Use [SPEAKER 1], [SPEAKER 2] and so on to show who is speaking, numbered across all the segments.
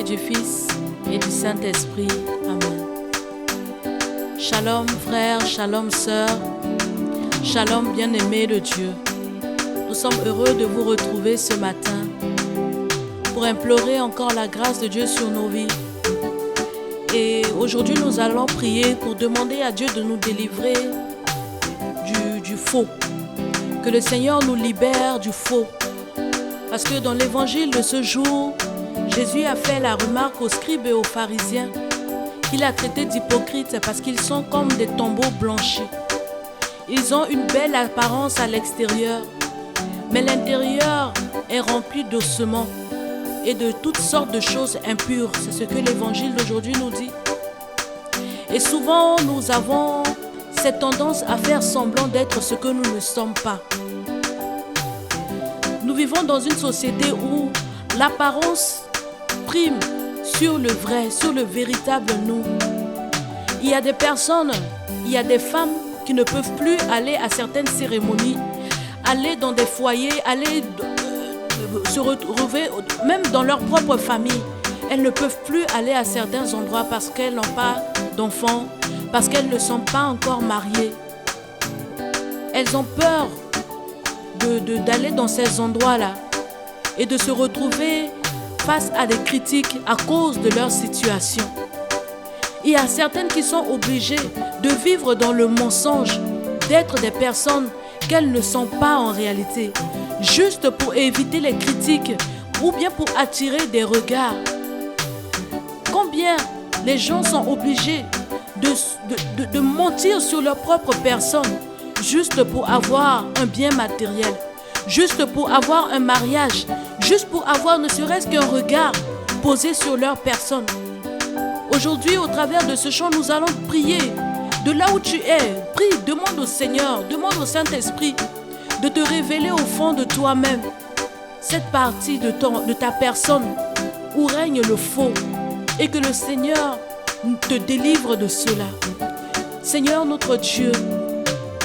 [SPEAKER 1] du Fils et du Saint-Esprit. Amen. Shalom frères, shalom sœurs, shalom bien-aimés de Dieu. Nous sommes heureux de vous retrouver ce matin pour implorer encore la grâce de Dieu sur nos vies. Et aujourd'hui, nous allons prier pour demander à Dieu de nous délivrer du faux. Que le Seigneur nous libère du faux. Parce que dans l'évangile de ce jour, Jésus a fait la remarque aux scribes et aux pharisiens qu'il a traité d'hypocrites parce qu'ils sont comme des tombeaux blanchis. Ils ont une belle apparence à l'extérieur, mais l'intérieur est rempli d'ossements et de toutes sortes de choses impures. C'est ce que l'évangile d'aujourd'hui nous dit. Et souvent, nous avons cette tendance à faire semblant d'être ce que nous ne sommes pas. Nous vivons dans une société où l'apparence prime sur le vrai, sur le véritable nous. Il y a des personnes, il y a des femmes qui ne peuvent plus aller à certaines cérémonies, aller dans des foyers, aller se retrouver même dans leur propre famille. Elles ne peuvent plus aller à certains endroits parce qu'elles n'ont pas d'enfants, parce qu'elles ne sont pas encore mariées. Elles ont peur d'aller dans ces endroits-là et de se retrouver face à des critiques à cause de leur situation. Il y a certaines qui sont obligées de vivre dans le mensonge, d'être des personnes qu'elles ne sont pas en réalité, juste pour éviter les critiques ou bien pour attirer des regards. Combien les gens sont obligés de mentir sur leur propre personne juste pour avoir un bien matériel, juste pour avoir un mariage, juste pour avoir ne serait-ce qu'un regard posé sur leur personne. Aujourd'hui, au travers de ce chant, nous allons prier de là où tu es. Prie, demande au Seigneur, demande au Saint-Esprit de te révéler au fond de toi-même cette partie de ta personne où règne le faux et que le Seigneur te délivre de cela. Seigneur notre Dieu,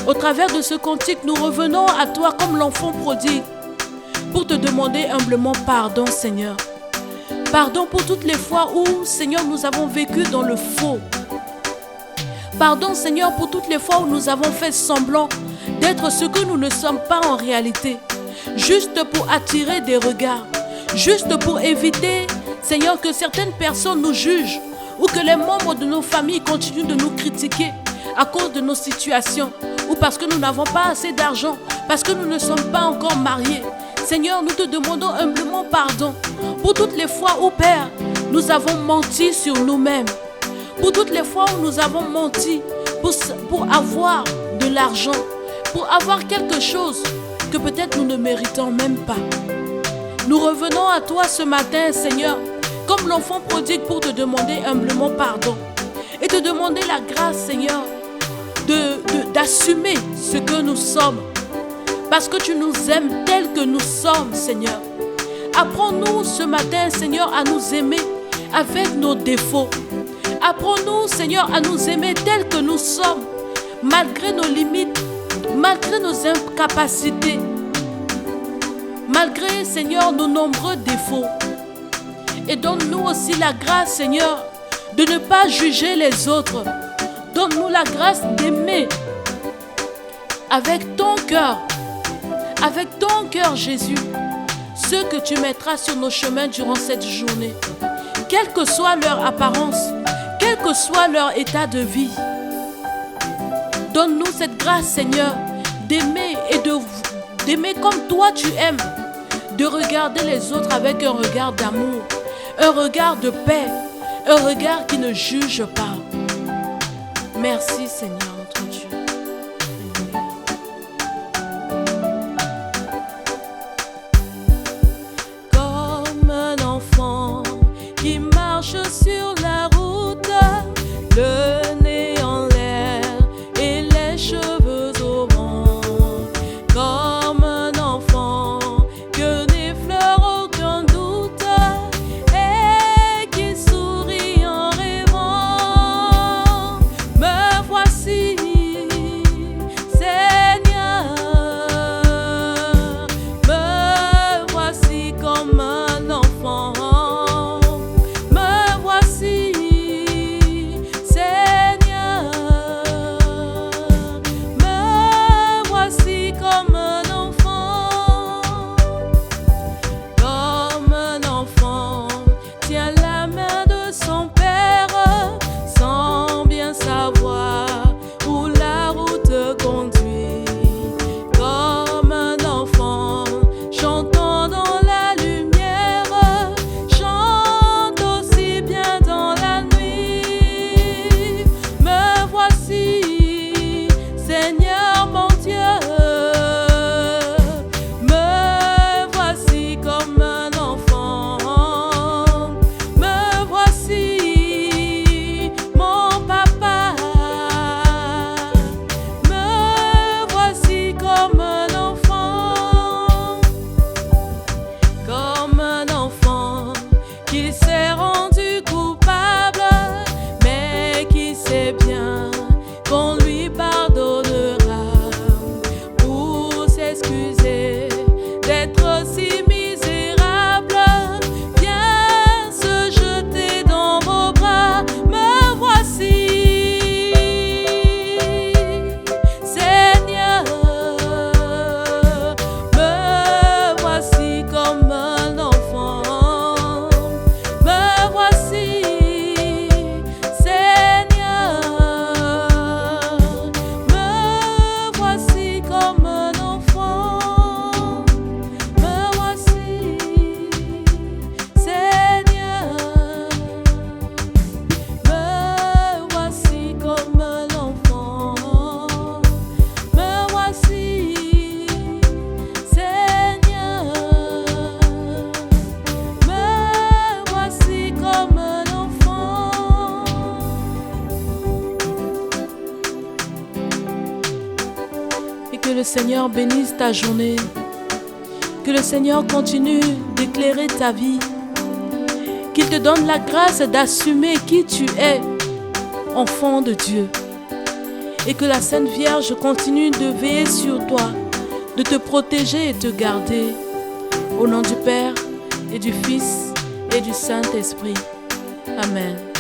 [SPEAKER 1] au travers de ce cantique, nous revenons à toi comme l'enfant prodigue pour te demander humblement pardon, Seigneur. Pardon pour toutes les fois où, Seigneur, nous avons vécu dans le faux. Pardon, Seigneur, pour toutes les fois où nous avons fait semblant d'être ce que nous ne sommes pas en réalité, juste pour attirer des regards, juste pour éviter, Seigneur, que certaines personnes nous jugent ou que les membres de nos familles continuent de nous critiquer à cause de nos situations ou parce que nous n'avons pas assez d'argent, parce que nous ne sommes pas encore mariés. Seigneur, nous te demandons humblement pardon pour toutes les fois où, Père, nous avons menti sur nous-mêmes, pour toutes les fois où nous avons menti pour avoir de l'argent, pour avoir quelque chose que peut-être nous ne méritons même pas. Nous revenons à toi ce matin, Seigneur, comme l'enfant prodigue pour te demander humblement pardon et te demander la grâce, Seigneur, d'assumer ce que nous sommes. Parce que tu nous aimes tels que nous sommes, Seigneur. Apprends-nous ce matin, Seigneur, à nous aimer avec nos défauts. Apprends-nous, Seigneur, à nous aimer tels que nous sommes, malgré nos limites, malgré nos incapacités, malgré, Seigneur, nos nombreux défauts. Et donne-nous aussi la grâce, Seigneur, de ne pas juger les autres. Donne-nous la grâce d'aimer avec ton cœur, Jésus, ceux que tu mettras sur nos chemins durant cette journée, quelle que soit leur apparence, quel que soit leur état de vie. Donne-nous cette grâce, Seigneur, d'aimer et d'aimer comme toi tu aimes, de regarder les autres avec un regard d'amour, un regard de paix, un regard qui ne juge pas. Merci, Seigneur notre Dieu. Comme un enfant qui marche sur la route, le nez en l'air et les cheveux au vent. Comme un enfant que n'effleure aucun doute et qui sourit en rêvant. Me voici le Seigneur bénisse ta journée. Que le Seigneur continue d'éclairer ta vie. Qu'il te donne la grâce d'assumer qui tu es, enfant de Dieu. Et que la Sainte Vierge continue de veiller sur toi, de te protéger et te garder. Au nom du Père et du Fils et du Saint-Esprit. Amen.